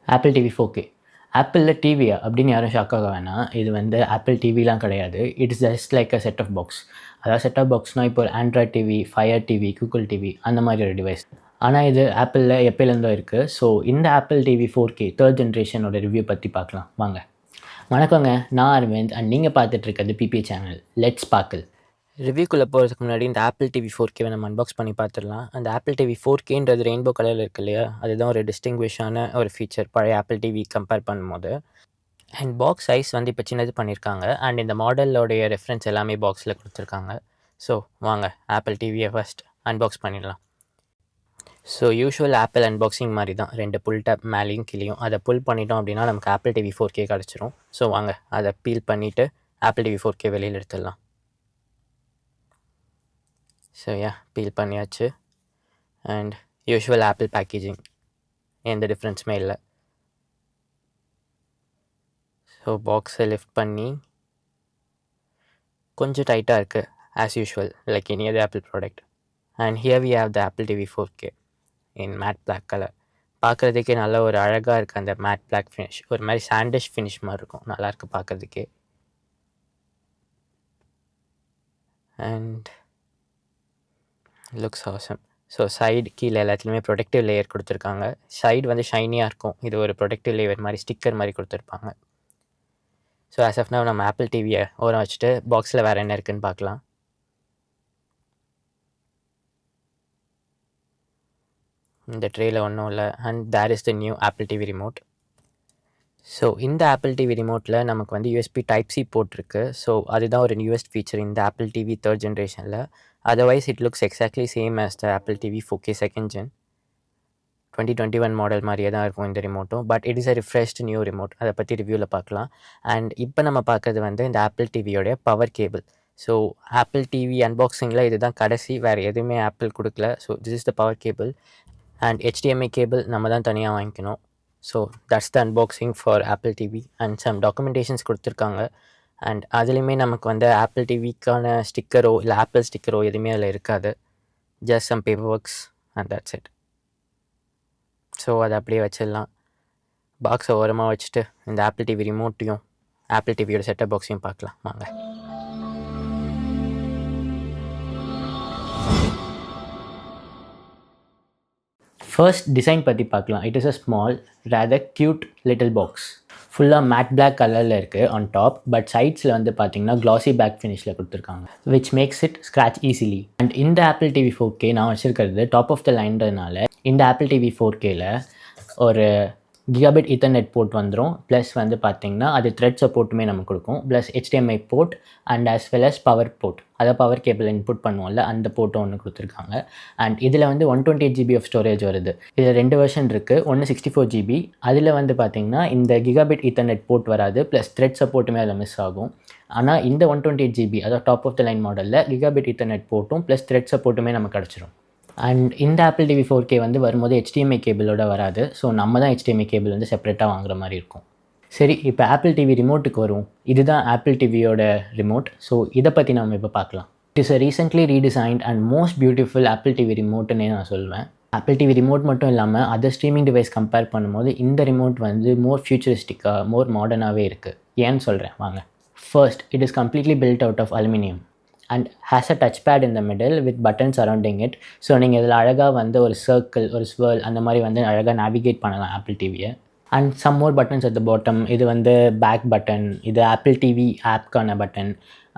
Apple TV 4K ஆப்பிளில் டிவியா அப்படின்னு யாரும் ஷாக் ஆக வேணாம். இது வந்து ஆப்பிள் டிவிலாம் கிடையாது. It's just like a set of box. அதாவது செட் ஆஃப் பாக்ஸ்னால் இப்போ ஒரு Android TV, Fire TV, Google TV அந்த மாதிரி ஒரு டிவைஸ். ஆனால் இது ஆப்பிளில் எப்போலேருந்தோ இருக்குது. ஸோ இந்த ஆப்பிள் டிவி 4K தேர்ட் ஜென்ரேஷனோட ரிவ்யூ பற்றி பார்க்கலாம் வாங்க. வணக்கங்க, நான் அரவிந்த் அண்ட் நீங்கள் பார்த்துட்டு இருக்கிறது பிபி சேனல். லெட்ஸ் பார்க்கல். ரிவ்யூக்குள்ளே போகிறதுக்கு முன்னாடி இந்த ஆப்பிள் டிவி 4K நம்ம அன்பாக்ஸ் பண்ணி பார்த்துடலாம். அந்த ஆப்பிள் டிவி 4Kன்றது ரெயின்போ கலரில் இருக்கு இல்லையா, அதுதான் ஒரு டிஸ்டிங்விஷான ஒரு ஃபீச்சர் பழைய ஆப்பிள் டிவி கம்பேர் பண்ணும்போது. அண்ட் பாக்ஸ் சைஸ் வந்து இப்போ சின்னது பண்ணியிருக்காங்க. அண்ட் இந்த மாடலோடைய ரெஃபரன்ஸ் எல்லாமே பாக்ஸில் கொடுத்துருக்காங்க. ஸோ வாங்க ஆப்பிள் டிவியை ஃபஸ்ட் அன்பாக்ஸ் பண்ணிடலாம். ஸோ யூஷுவல் ஆப்பிள் அன்பாக்சிங் மாதிரி தான், 2 புல் டேப் மேலேயும் கீழேயும். அதை புல் பண்ணிட்டோம் அப்படின்னா நமக்கு ஆப்பிள் டிவி 4K கிடச்சிரும். ஸோ வாங்க அதை பீல் பண்ணிவிட்டு ஆப்பிள் டிவி 4K வெளியில் எடுத்துடலாம். ஸோ பீல் பண்ணியாச்சு. அண்ட் யூஷுவல் ஆப்பிள் பேக்கேஜிங், எந்த டிஃப்ரென்ஸுமே இல்லை. ஸோ பாக்ஸை லிஃப்ட் பண்ணி கொஞ்சம் டைட்டாக இருக்குது as usual like any other Apple product. And here we have the Apple TV 4K in matte black colour. பார்க்குறதுக்கே நல்ல ஒரு அழகாக இருக்குது அந்த மேட் பிளாக் ஃபினிஷ். ஒரு மாதிரி சாண்டிஷ் ஃபினிஷ் மாதிரி இருக்கும், நல்லாயிருக்கு பார்க்குறதுக்கே. And looks awesome. So side கீழே எல்லாத்துலேயுமே ப்ரொடெக்டிவ் லேயர் கொடுத்துருக்காங்க. சைடு வந்து ஷைனியாக இருக்கும், இது ஒரு ப்ரொடெக்டிவ் லேயர் மாதிரி ஸ்டிக்கர் மாதிரி கொடுத்துருப்பாங்க. ஸோ ஆஸ் ஆஃப் நவ் நம்ம ஆப்பிள் டிவியை ஓரம் வச்சுட்டு பாக்ஸில் வேறு என்ன இருக்குதுன்னு பார்க்கலாம். இந்த ட்ரேயில் ஒன்றும் இல்லை. And there is the new Apple TV remote. So இந்த ஆப்பிள் டிவி ரிமோட்டில் நமக்கு வந்து யூஎஸ்பி டைப்-C போட்டிருக்கு. ஸோ அதுதான் ஒரு நியூவஸ்ட் ஃபீச்சர் இந்த ஆப்பிள் டிவி தேர்ட் ஜென்ரேஷனில். Otherwise it looks exactly same as the Apple TV 4K second gen. 2021 model மாதிரியே தான் இருக்கும் இந்த ரிமோட்டும். But it is a refreshed new remote. அதை பற்றி ரிவ்யூவில் பார்க்கலாம். அண்ட் இப்போ நம்ம பார்க்குறது வந்து இந்த ஆப்பிள் டிவியோடைய power cable. So Apple TV அன்பாக்சிங்கில் இது தான் கடைசி, வேறு எதுவுமே ஆப்பிள் கொடுக்கல. So this is the power cable. And HDMI cable நம்ம தான் தனியாக வாங்கிக்கணும். So that's the unboxing for Apple TV. And some documentations கொடுத்துருக்காங்க. அண்ட் அதுலேயுமே நமக்கு வந்து ஆப்பிள் டிவிக்கான ஸ்டிக்கரோ இல்லை ஆப்பிள் ஸ்டிக்கரோ எதுவுமே அதில் இருக்காது. Just some paper works and that's it. So அதை அப்படியே வச்சிடலாம். பாக்ஸை ஓரமாக வச்சுட்டு இந்த ஆப்பிள் டிவி ரிமோட்டையும் ஆப்பிள் டிவியோட செட்டப் பாக்ஸையும் பார்க்கலாம் வாங்க. ஃபர்ஸ்ட் டிசைன் பற்றி பார்க்கலாம். It is a small rather cute little box. ஃபுல்லாக மேட் பிளாக் கலரில் இருக்குது ஆன் டாப். பட் சைட்ஸில் வந்து பார்த்தீங்கன்னா க்ளாசி பேக் ஃபினிஷில் கொடுத்துருக்காங்க, which makes it scratch easily. And இந்த ஆப்பிள் டிவி 4K நான் வச்சுருக்கிறது டாப் ஆஃப் த லைன்றதுனால இந்த ஆப்பிள் டிவி 4Kல ஒரு கிகாபிட் ஈத்தர்நெட் போர்ட் வந்துடும். ப்ளஸ் வந்து பார்த்திங்கன்னா அது த்ரெட் சப்போர்ட்டுமே நமக்கு கொடுக்கும். Plus HDMI port and as well as power port, அதை பவர் கேபிள் இன்புட் பண்ணுவோம்ல அந்த போர்ட்டும் ஒன்று கொடுத்துருக்காங்க. அண்ட் இதில் வந்து 128 GB ஆஃப் ஸ்டோரேஜ் வருது. இதில் 2 வெர்ஷன் இருக்குது. ஒன்று 64 GB. அதில் வந்து பார்த்திங்கன்னா இந்த கிகாபிட் ஈத்தர்நெட் போர்ட் வராது, ப்ளஸ் த்ரெட் சப்போர்ட்டுமே அதில் மிஸ் ஆகும். ஆனால் இந்த 128 GB அதாவது டாப் ஆஃப் த லைன் மாடலில் கிகாபிட் ஈத்தர்நெட் போர்ட்டும் ப்ளஸ் த்ரெட் சப்போர்ட்டுமே நமக்கு கிடச்சிரும். அண்ட் இந்த ஆப்பிள் டிவி 4K வந்து வரும்போது HDMI கேபிளோட வராது. ஸோ நம்ம தான் HDMI கேபிள் வந்து செப்பரேட்டாக வாங்குற மாதிரி இருக்கும். சரி, இப்போ ஆப்பிள் டிவி ரிமோட்டுக்கு வரும். இதுதான் ஆப்பிள் டிவியோட ரிமோட். ஸோ இதை பற்றி நம்ம இப்போ பார்க்கலாம். It is a recently redesigned and most beautiful Apple TV ரிமோட்டுன்னே நான் சொல்வேன். ஆப்பிள் டிவி ரிமோட் மட்டும் இல்லாமல் அதர் ஸ்ட்ரீமிங் டிவைஸ் கம்பேர் பண்ணும்போது இந்த ரிமோட் வந்து மோர் ஃபியூச்சரிஸ்டிக்காக மோர் மாடர்னாகவே இருக்குது. ஏன்னு சொல்கிறேன் வாங்க. First, it is completely built out of aluminium and has a touchpad in the middle with buttons surrounding it. So நீங்கள் இதில் அழகாக வந்து ஒரு சர்க்கிள், ஒரு ஸ்வர்ல் அந்த மாதிரி வந்து அழகாக நேவிகேட் பண்ணலாம் ஆப்பிள் டிவியை. And some more buttons at the bottom. இது வந்து பேக் பட்டன், இது ஆப்பிள் டிவி ஆப்க்கான பட்டன்.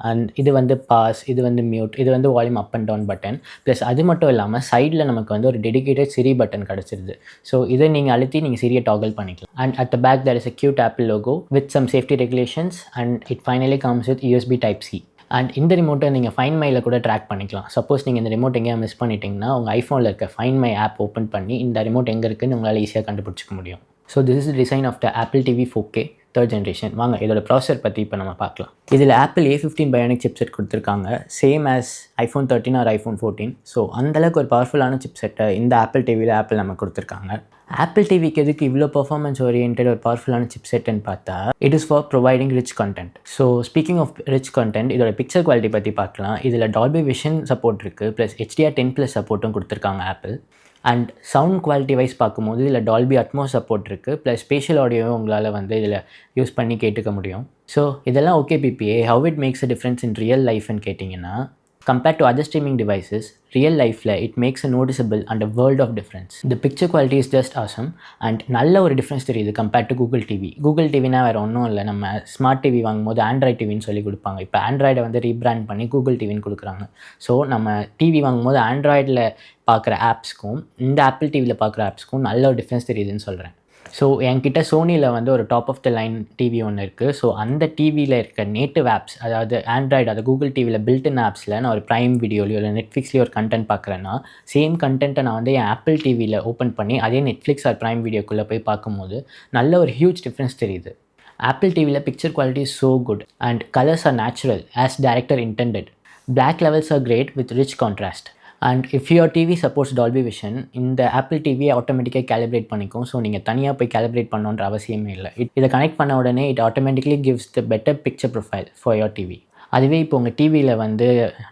அண்ட் இது வந்து பாஸ், இது வந்து மியூட், இது வந்து volume up and down button. Plus அது மட்டும் இல்லாமல் சைடில் நமக்கு வந்து ஒரு டெடிகேட்டட் சிரி பட்டன் கிடச்சிருது. ஸோ இதை நீங்கள் அழுத்தி நீங்கள் சிரியை டாகல் பண்ணிக்கலாம். And at the back there is a cute Apple logo with some safety regulations and it finally comes with USB Type-C. And இந்த ரிமோட்டை நீங்கள் ஃபைண்ட் மையில் கூட ட்ராக் பண்ணிக்கலாம். சப்போஸ் நீங்கள் இந்த ரிமோட் எங்கேயா மிஸ் பண்ணிட்டீங்கன்னா உங்கள் ஐஃபோனில் இருக்க ஃபைண்ட் மை ஆப் ஓப்பன் பண்ணி இந்த ரிமோட் எங்கே இருக்குதுன்னு உங்களால் ஈஸியாக கண்டுபிடிச்சிக்க முடியும். So this is design of the Apple TV 4K third generation. வாங்க இதோட ப்ராசஸர் பற்றி இப்போ நம்ம பார்க்கலாம். இதில் ஆப்பிள் A15 பயோனிக் சிப்செட் கொடுத்துருக்காங்க, same as iPhone 13 or iPhone 14. So அந்தளவுக்கு ஒரு பவர்ஃபுல்லான சிப்செட்டை இந்த ஆப்பிள் டிவியில் ஆப்பிள் நம்ம கொடுத்துருக்காங்க. ஆப்பிள் டிவிக்கு எதுக்கு இவ்வளோ பர்ஃபார்மன்ஸ் ஓரியன்ட் ஒரு பவர்ஃபுல்லான சிப்செட்னு பார்த்தா it is for providing rich content. So speaking of rich content, இதோட பிக்சர் குவாலிட்டி பற்றி பார்க்கலாம். இதில் டால்பி விஷன் சப்போர்ட் இருக்குது, ப்ளஸ் HDR10+ சப்போர்ட்டும் கொடுத்துருக்காங்க Apple. And sound quality wise பார்க்கும்போது இதில் டால்பி அட்மோஸ் சப்போர்ட் இருக்குது, ப்ளஸ் ஸ்பேஷியல் ஆடியோவும் உங்களால் வந்து இதில் யூஸ் பண்ணி கேட்டுக்க முடியும். ஸோ இதெல்லாம் ஓகே பிபிஏ, how it makes a difference in real லைஃப்னு கேட்டிங்கன்னா, compared to other streaming devices, real life it makes a noticeable and a world of difference. The picture quality is just awesome and நல்ல ஒரு difference தெரியுது compared to Google TV. Google டிவினா வேறு ஒன்றும் இல்லை, நம்ம ஸ்மார்ட் டிவி வாங்கும்போது Android டிவின்னு சொல்லி கொடுப்பாங்க. இப்போ ஆண்ட்ராய்டை வந்து ரீபிராண்ட் பண்ணி கூகுள் டிவின்னு கொடுக்குறாங்க. ஸோ நம்ம டிவி வாங்கும்போது ஆண்ட்ராய்டில் பார்க்குற ஆப்ஸ்க்கும் இந்த ஆப்பிள் டிவியில் பார்க்குற ஆப்ஸ்க்கும் நல்ல ஒரு டிஃப்ரென்ஸ் தெரியுதுன்னு சொல்கிறேன். ஸோ என்கிட்ட சோனியில் வந்து ஒரு top of the line TV ஒன்று இருக்குது. ஸோ அந்த டிவியில் இருக்க நேட்டிவ் ஆப்ஸ், அதாவது ஆண்ட்ராய்டு, அது கூகுள் டிவியில் பில்ட்இன் ஆப்ஸில் நான் ஒரு ப்ரைம் வீடியோலையோ இல்லை நெட்ஃப்ளிக்ஸ்லேயோ ஒரு கண்டென்ட் பார்க்குறேன்னா, சேம் கண்டென்ட்டை நான் வந்து என் ஆப்பிள் டிவியில் ஓப்பன் பண்ணி அதே நெட்ஃப்ளிக்ஸ் ஆர் ப்ரைம் வீடியோக்குள்ளே போய் பார்க்கும்போது நல்ல ஒரு ஹியூஜ் டிஃப்ரென்ஸ் தெரியுது. ஆப்பிள் டிவியில் picture quality is so good and colours are natural as director intended. Black levels are great with rich contrast. And if your TV supports Dolby Vision, இந்த Apple டிவியை ஆட்டோமேட்டிக்காக கேலிப்ரேட் பண்ணிக்கும். So நீங்கள் தனியாக போய் calibrate பண்ணணுன்ற அவசியமே இல்லை. இதை கனெக்ட் பண்ண உடனே it automatically gives the better picture profile for your TV. அதுவே இப்போ உங்கள் டிவியில் வந்து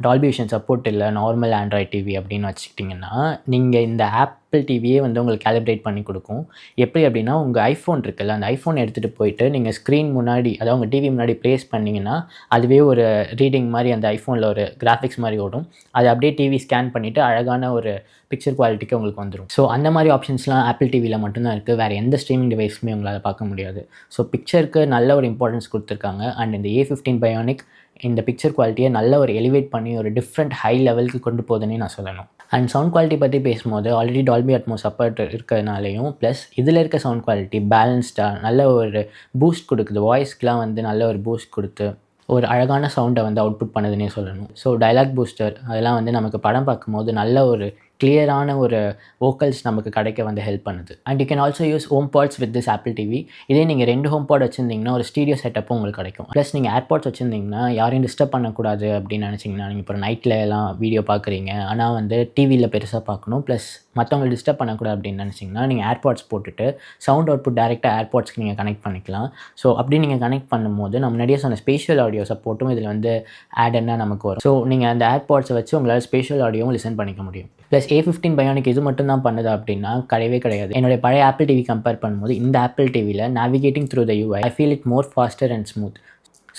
டால்பி விஷன் சப்போர்ட் இல்லை, நார்மல் ஆண்ட்ராய்ட் டிவி அப்படின்னு வச்சுக்கிட்டிங்கன்னா, நீங்கள் இந்த ஆப்பிள் டிவியே வந்து உங்களுக்கு கேலிப்ரேட் பண்ணி கொடுக்கும். எப்படி அப்படின்னா, உங்கள் ஐஃபோன் இருக்குல்ல, அந்த ஐஃபோன் எடுத்துகிட்டு போயிட்டு நீங்கள் ஸ்க்ரீன் முன்னாடி, அதாவது உங்கள் டிவி முன்னாடி ப்ளேஸ் பண்ணிங்கன்னா, அதுவே ஒரு ரீடிங் மாதிரி அந்த ஐஃபோனில் ஒரு கிராஃபிக்ஸ் மாதிரி ஓடும். அது அப்படியே டிவி ஸ்கேன் பண்ணிவிட்டு அழகான ஒரு பிக்சர் குவாலிட்டிக்கு உங்களுக்கு வந்துடும். ஸோ அந்த மாதிரி ஆப்ஷன்ஸ்லாம் ஆப்பிள் டிவியில் மட்டும்தான் இருக்குது, வேறு எந்த ஸ்ட்ரீமிங் டிவைஸுமே உங்களால் பார்க்க முடியாது. ஸோ பிக்சருக்கு நல்ல ஒரு இம்பார்ட்டன்ஸ் கொடுத்துருக்காங்க. அண்ட் இந்த A15 பயோனிக் இந்த பிக்சர் குவாலிட்டியை நல்ல ஒரு எலிவேட் பண்ணி ஒரு டிஃப்ரெண்ட் ஹை லெவலுக்கு கொண்டு போகுதுன்னே நான் சொல்லணும். அண்ட் சவுண்ட் குவாலிட்டி பற்றி பேசும்போது ஆல்ரெடி டால்பி அட்மோஸ் சப்போர்ட் இருக்கிறதுனாலையும், ப்ளஸ் இதில் இருக்க சவுண்ட் குவாலிட்டி பேலன்ஸ்டாக நல்ல ஒரு பூஸ்ட் கொடுக்குது. வாய்ஸ்க்கெலாம் வந்து நல்ல ஒரு பூஸ்ட் கொடுத்து ஒரு அழகான சவுண்டை வந்து அவுட்புட் பண்ணுதுன்னே சொல்லணும். ஸோ டைலாக் பூஸ்டர் அதெல்லாம் வந்து நமக்கு படம் பார்க்கும்போது நல்ல ஒரு கிளியரான ஒரு வோக்கல்ஸ் நமக்கு கிடைக்க வந்து ஹெல்ப் பண்ணுது. And you can also use HomePods with this Apple TV. இதே நீங்கள் 2 ஹோம் பாட் வச்சுருந்தீங்கன்னா ஒரு ஸ்டீடியோ செட்டப்பும் உங்களுக்கு கிடைக்கும். ப்ளஸ் நீங்கள் ஏர்பாட்ஸ் வச்சுருந்தீங்கன்னா யாரையும் டிஸ்டர்ப் பண்ணக்கூடாது அப்படின்னு நினச்சிங்கன்னா, நீங்கள் இப்போ நைட்டில் எல்லாம் வீடியோ பார்க்குறீங்க, ஆனால் வந்து டிவியில் பெருசாக பார்க்கணும், ப்ளஸ் மற்றவங்களை டிஸ்டர்ப் பண்ணக்கூடாது அப்படின்னு நினச்சிங்கன்னா, நீங்கள் ஏர்பாட்ஸ் போட்டுட்டு சவுண்ட் அவுட்புட் டேரெக்டாக ஏர்பாட்ஸ்க்கு நீங்கள் கனெக்ட் பண்ணிக்கலாம். ஸோ அப்படி நீங்கள் கனெக்ட் பண்ணும்போது நம்ம முன்னாடியே சொன்ன ஸ்பேஷியல் ஆடியோ சப்போர்ட்டும் இதில் வந்து ஆடன்னா நமக்கு வரும். ஸோ நீங்கள் அந்த ஏர்பாட்ஸை வச்சு உங்களால் ஸ்பேஷியல் ஆடியோவும் லிசன் பண்ணிக்க முடியும். ப்ளஸ் A15 பயோனிக் இது மட்டும் தான் பண்ணுது அப்படின்னா கிடையவே கிடையாது. என்னுடைய பழைய ஆப்பிள் டிவி கம்பேர் பண்ணும்போது இந்த ஆப்பிள் டிவியில் navigating through the UI, I feel it more faster and smooth.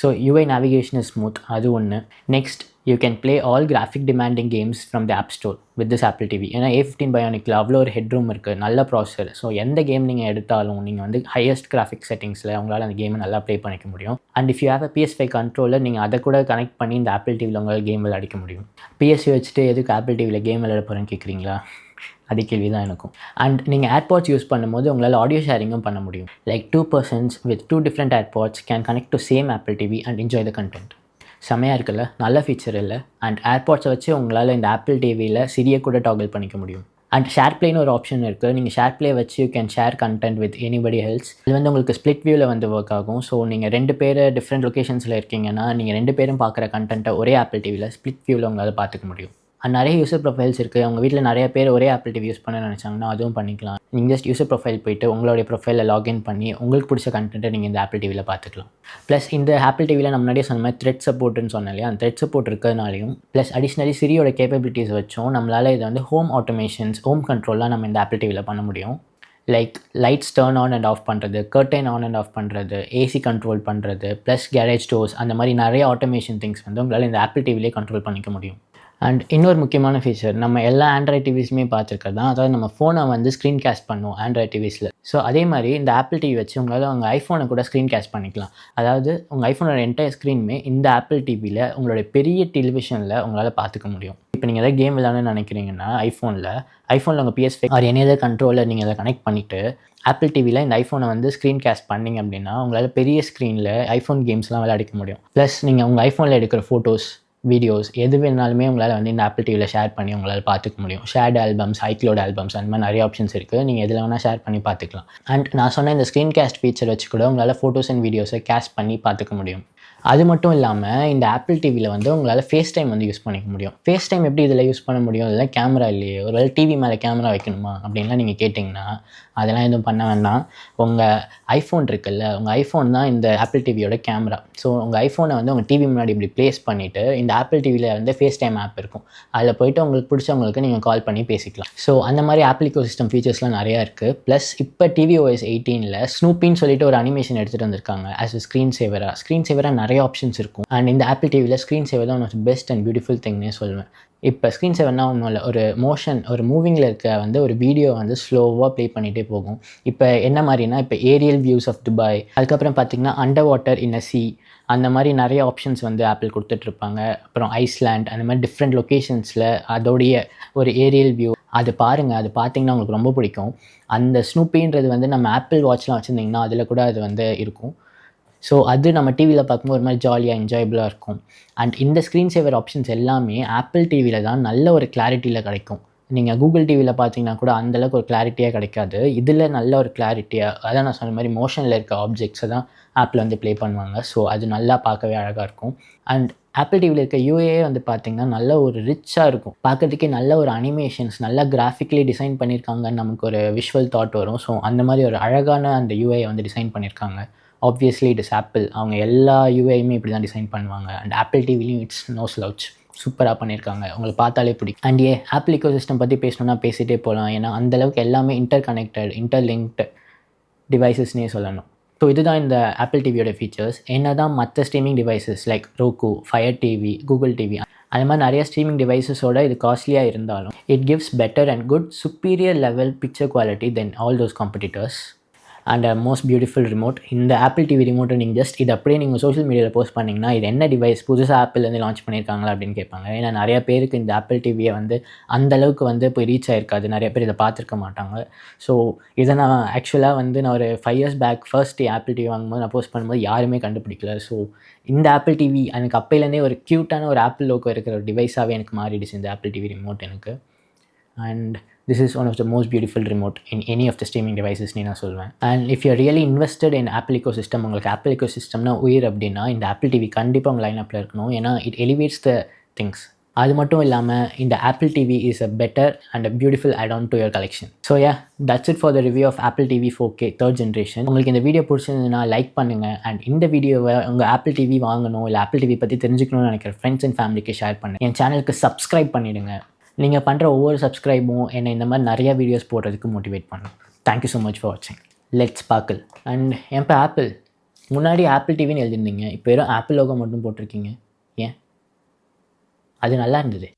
So UI navigation is smooth, அது ஒன்று. Next, you can play all graphic demanding games from the app store with this Apple TV. ஏன்னா A15 பயோனிக்கில் அவ்வளோ ஒரு headroom இருக்குது, நல்ல processor. So எந்த game நீங்கள் எடுத்தாலும் நீங்கள் வந்து ஹையஸ்ட் கிராஃபிக் செட்டிங்ஸில் உங்களால் அந்த கேமை நல்லா ப்ளே பண்ணிக்க முடியும். And if you have a PS5 controller, நீங்கள் அதை கூட கனெக்ட் பண்ணி இந்த ஆப்பிள் டிவியில் உங்களால் கேம் விளையாடிக்க முடியும். PS வச்சுட்டு எதுக்கு ஆப்பிள் டிவியில் கேம் விளையாட போகிறேன்னு கேட்குறீங்களா? அது கேள்வி தான் எனக்கும். அண்ட் நீங்கள் ஏர்பாட்ஸ் யூஸ் பண்ணும்போது உங்களால் ஆடியோ ஷேரிங்கும் பண்ண முடியும். Like 2 persons with 2 different AirPods can connect to same apple TV and enjoy the content. செமையாக இருக்குல்ல, நல்ல ஃபீச்சர் இல்லை? அண்ட் ஏர்பாட்ஸை வச்சு உங்களால் இந்த ஆப்பிள் டிவியில் சிரியை கூட டாகிள் பண்ணிக்க முடியும். அண்ட் ஷேர் ப்ளேன்னு ஒரு ஆப்ஷன் இருக்குது. நீங்கள் ஷேர் ப்ளே வச்சு you can share content with anybody else. இது வந்து உங்களுக்கு ஸ்ப்ளிட் வியூவில் வந்து ஒர்க் ஆகும். ஸோ நீங்கள் 2 பேர் டிஃப்ரெண்ட் லொக்கேஷன்ஸில் இருக்கீங்கன்னா, நீங்கள் 2 பேரும் பார்க்குற கண்டென்ட்டை ஒரே ஆப்பிள் டிவியில் ஸ்ப்ளிட் வியூவில் உங்களால் பார்த்துக்க முடியும். அண்ட் நிறைய யூசர் ப்ரொஃபைல்ஸ் இருக்குது. அவங்க வீட்டில் நிறைய பேர் ஒரே ஆப்பிள் டிவி யூஸ் பண்ண நினச்சாங்கன்னா அதுவும் பண்ணிக்கலாம். நீங்கள் ஜஸ்ட் யூசர் ப்ரொஃபைல் போய்ட்டு உங்களுடைய ப்ரொஃபைலில் லாகின் பண்ணி உங்களுக்கு பிடிச்ச கண்டென்ட்டை நீங்கள் இந்த ஆப்பிள் டிவியில் பார்த்துக்கலாம். ப்ளஸ் இந்த ஆப்பிள் டிவியில் நம்ம முன்னாடியே சொன்ன மாதிரி த்ரெட் சப்போர்ட்னு சொன்னேன் இல்லையா, அந்த த்ரெட் சப்போர்ட் இருக்கிறதுனாலையும் ப்ளஸ் அடிஷ்னலி சிரியோட கேப்பபிலிட்டிஸ் வச்சும் நம்மளால் இதை வந்து ஹோம் ஆட்டோமேஷன்ஸ், ஹோம் கண்ட்ரோல்லாம் நம்ம இந்த ஆப்பிள் டிவியில் பண்ண முடியும். Like lights turn on and half பண்ணுறது, கர்டைன் ஆன் அண்ட் ஆஃப் பண்ணுறது, ஏசி கண்ட்ரோல் பண்ணுறது, ப்ளஸ் கேரேஜ் டோர்ஸ், அந்த மாதிரி நிறைய ஆட்டோமேஷன் திங்ஸ் வந்து உங்களால் இந்த ஆப்பிள் டிவிலே கண்ட்ரோல் பண்ணிக்க முடியும். அண்ட் இன்னொரு முக்கியமான ஃபீச்சர் நம்ம எல்லா ஆண்ட்ராய்ட் டிவிஸுமே பார்த்துருக்கிறது தான், அதாவது நம்ம ஃபோனை வந்து ஸ்க்ரீன் கேஸ்ட் பண்ணுவோம் ஆண்ட்ராய்ட் டிவிஸில். ஸோ அதே மாதிரி இந்த ஆப்பிள் டிவி வச்சு உங்களால் உங்கள் ஐஃபோனை கூட ஸ்க்ரீன் கேஸ்ட் பண்ணிக்கலாம். அதாவது உங்கள் ஐஃபோனோட என்டையர் ஸ்க்ரீனுமே இந்த ஆப்பிள் டிவியில் உங்களுடைய பெரிய டெலிவிஷனில் உங்களால் பார்த்துக்க முடியும். இப்போ நீங்கள் எதாவது கேம் விளையாடணும்னு நினைக்கிறீங்கன்னா ஐஃபோனில் உங்கள் PS5 or any other controller நீங்கள் அதை கனெக்ட் பண்ணிவிட்டு ஆப்பிள் டிவியில் இந்த ஐஃபோனை வந்து ஸ்க்ரீன் கேஸ்ட் பண்ணிங்க அப்படின்னா உங்களால் பெரிய ஸ்க்ரீனில் ஐஃபோன் கேம்ஸ்லாம் விளையாடிக்க முடியும். ப்ளஸ் நீங்கள் உங்கள் ஐஃபோனில் எடுக்கிற ஃபோட்டோஸ், வீடியோஸ் எது வேணாலுமே உங்களால் வந்து இந்த ஆப்பிள் டிவியில் ஷேர் பண்ணி உங்களால் பார்த்துக்க முடியும். ஷேர்ட் ஆல்பம்ஸ், iCloud ஆல்பம்ஸ், அந்த மாதிரி நிறைய ஆப்ஷன்ஸ் இருக்குது. நீங்கள் எதில் வேணால் ஷேர் பண்ணி பார்த்துக்கலாம். அண்ட் நான் சொன்ன இந்த ஸ்க்ரீன் கேஸ்ட் ஃபீச்சர் வச்சு கூட உங்களால் ஃபோட்டோஸ் அண்ட் வீடியோஸை கேஸ்ட் பண்ணி பார்த்துக்க முடியும். அது மட்டும் இல்லாமல் இந்த ஆப்பிள் டிவியில் வந்து உங்களால் ஃபேஸ் டைம் வந்து யூஸ் பண்ணிக்க முடியும். ஃபேஸ் டைம் எப்படி இதில் யூஸ் பண்ண முடியும்? இதெல்லாம் கேமரா இல்லையே, ஒரு வேளை டிவி மேலே கேமரா வைக்கணுமா அப்படின்லாம் நீங்கள் கேட்டிங்கன்னா, அதெல்லாம் எதுவும் பண்ண வேண்டாம். உங்கள் ஐஃபோன் இருக்குல்ல, உங்கள் ஐஃபோன் தான் இந்த ஆப்பிள் டிவியோட கேமரா. ஸோ உங்கள் ஐஃபோனை வந்து உங்கள் டிவி முன்னாடி இப்படி ப்ளேஸ் பண்ணிவிட்டு இந்த ஆப்பிள் டிவியில் வந்து ஃபேஸ் டைம் ஆப் இருக்கும். அதில் போய்ட்டு உங்களுக்கு பிடிச்சவங்களுக்கு நீங்கள் கால் பண்ணி பேசிக்கலாம். ஸோ அந்த மாதிரி ஆப்பிள் இக்கோசிஸ்டம் ஃபீச்சர்ஸ்லாம் நிறையா இருக்குது. ப்ளஸ் இப்போ tvOS 18ல் ஸ்னூப்பின்னு சொல்லிட்டு ஒரு அனிமேஷன் எடுத்துகிட்டு வந்திருக்காங்க ஆஸ் அ ஸ்க்ரீன் சேவராக நிறைய ஆப்ஷன்ஸ் இருக்கும். அண்ட் இந்த ஆப்பிள் டிவியில் ஸ்க்ரீன் சேவர் தான் one of best and beautiful திங்னே சொல்லுவேன். இப்போ ஸ்க்ரீன் சேவர்னா ஒன்றும் இல்லை, ஒரு மூவிங்கில் இருக்க வந்து ஒரு வீடியோ வந்து ஸ்லோவாக ப்ளே பண்ணிகிட்டே போகும். இப்போ என்ன மாதிரினா, இப்போ ஏரியல் வியூஸ் ஆஃப் துபாய், அதுக்கப்புறம் பார்த்திங்கன்னா அண்டர் வாட்டர் இன் அ சீ, அந்த மாதிரி நிறைய ஆப்ஷன்ஸ் வந்து ஆப்பிள் கொடுத்துட்ருப்பாங்க. அப்புறம் ஐஸ்லேண்ட், அந்த மாதிரி டிஃப்ரெண்ட் லொக்கேஷன்ஸில் அதோடைய ஒரு ஏரியல் வியூ அது பாருங்கள். அது பார்த்திங்கன்னா உங்களுக்கு ரொம்ப பிடிக்கும். அந்த ஸ்னூப்பின்றது வந்து நம்ம ஆப்பிள் வாட்ச்லாம் வச்சுருந்திங்கன்னா அதில் கூட அது வந்து இருக்கும். ஸோ அது நம்ம டிவியில் பார்க்கும்போது ஒரு மாதிரி ஜாலியாக என்ஜாயபுளாக இருக்கும். அண்ட் இந்த ஸ்க்ரீன் சேவர் ஆப்ஷன்ஸ் எல்லாமே ஆப்பிள் டிவியில் தான் நல்ல ஒரு கிளாரிட்டியில் கிடைக்கும். நீங்கள் கூகுள் டிவியில் பார்த்தீங்கன்னா கூட அந்தளவுக்கு ஒரு கிளாரிட்டியாக கிடைக்காது. இதில் நல்ல ஒரு கிளாரிட்டியாக, அதான் நான் சொன்ன மாதிரி மோஷனில் இருக்க ஆப்ஜெக்ட்ஸை தான் ஆப்பில் வந்து ப்ளே பண்ணுவாங்க. ஸோ அது நல்லா பார்க்கவே அழகாக இருக்கும். அண்ட் ஆப்பிள் டிவியில் இருக்க யூஏ வந்து பார்த்திங்கன்னா நல்ல ஒரு ரிச்சாக இருக்கும். பார்க்குறதுக்கே நல்ல ஒரு அனிமேஷன்ஸ், நல்லா கிராஃபிக்கலி டிசைன் பண்ணியிருக்காங்கன்னு நமக்கு ஒரு விஷுவல் தாட் வரும். ஸோ அந்த மாதிரி ஒரு அழகான அந்த யூஏயை வந்து டிசைன் பண்ணியிருக்காங்க. Obviously it is Apple. அவங்க எல்லா யூஐயுமே இப்படி தான் டிசைன் பண்ணுவாங்க. அண்ட் ஆப்பிள் டிவிலையும் இட்ஸ் நோ ஸ்லவுச், சூப்பராக பண்ணியிருக்காங்க. உங்களுக்கு பார்த்தாலே பிடிக்கும். அண்ட் ஆப்பிள் இக்கோசிஸ்டம் பற்றி பேசணுன்னா பேசிகிட்டே போகலாம். ஏன்னா அந்தளவுக்கு எல்லாமே இன்டர்லிங்க்டு டிவைசஸ்னே சொல்லணும். ஸோ இதுதான் இந்த ஆப்பிள் டிவியோட ஃபீச்சர்ஸ். என்ன தான் மற்ற ஸ்ட்ரீமிங் டிவைசஸ் லைக் ரோக்கு, ஃபயர் டிவி, கூகுள் டிவி அந்த மாதிரி நிறைய ஸ்ட்ரீமிங் டிவைசஸோட இது காஸ்ட்லியாக இருந்தாலும் it gives better and good superior level picture quality then all those competitors. And most beautiful remote. இந்த ஆப்பிள் டிவி ரிமோட்டை நீங்கள் ஜஸ்ட் இதை அப்படியே நீங்கள் சோஷியல் மீடியாவில் போஸ்ட் பண்ணிங்கன்னா, இது என்ன டிவைஸ் புதுசாக ஆப்பிள்லேருந்து லான்ச் பண்ணியிருக்காங்களா அப்படின்னு கேட்பாங்க. ஏன்னா நிறைய பேருக்கு இந்த ஆப்பிள் டிவியை வந்து அந்தளவுக்கு வந்து போய் ரீச் ஆகிருக்காது. நிறைய பேர் இதை பார்த்துருக்க மாட்டாங்க. ஸோ இதை நான் ஆக்சுவலாக வந்து நான் ஒரு 5 years back first Apple TV வாங்கும்போது நான் போஸ்ட் பண்ணும்போது யாருமே கண்டுபிடிக்கல. ஸோ இந்த ஆப்பிள் டிவி எனக்கு அப்பையிலேருந்தே ஒரு க்யூட்டான ஒரு ஆப்பிள் லோகோ இருக்கிற ஒரு டிவைஸாகவே எனக்கு மாறிடுச்சு இந்த ஆப்பிள் டிவி ரிமோட் எனக்கு. And this is one of the most beautiful remote in any of the streaming devices நீ நான் சொல்வேன். And if you're really invested in Apple ecosystem, உங்களுக்கு Apple ecosystemனா உயிர் அப்படின்னா இந்த ஆப்பிள் டிவி கண்டிப்பாக உங்கள் லைனப்பில் இருக்கணும். ஏன்னா it elevates the things. அது மட்டும் இல்லாமல் இந்த Apple TV is a better and a beautiful add-on to your collection. So yeah, that's it for the review of Apple TV 4K 3rd generation. உங்களுக்கு இந்த வீடியோ பிடிச்சிருந்ததுன்னா லைக் பண்ணுங்கள். And இந்த வீடியோவை உங்கள் ஆப்பிள் டிவி வாங்கணும் இல்லை ஆப்பிள் டிவி பற்றி தெரிஞ்சுக்கணும்னு நினைக்கிற ஃப்ரெண்ட்ஸ் அண்ட் ஃபேமிலிக்கு ஷேர் பண்ணுங்கள். என் சேனலுக்கு சப்ஸ்கிரைப் பண்ணிவிடுங்க. நீங்கள் பண்ணுற ஒவ்வொரு சப்ஸ்கிரைபும் என்னை இந்த மாதிரி நிறையா வீடியோஸ் போடுறதுக்கு மோட்டிவேட் பண்ணும். தேங்க்யூ ஸோ மச் ஃபார் வாட்சிங். Let's sparkle. அண்ட் என் இப்போ ஆப்பிள் முன்னாடி ஆப்பிள் டிவின்னு எழுதிருந்தீங்க, இப்போ வெறும் ஆப்பிள் லோகோ மட்டும் போட்டிருக்கீங்க. ஏன்? அது நல்லா இருந்தது.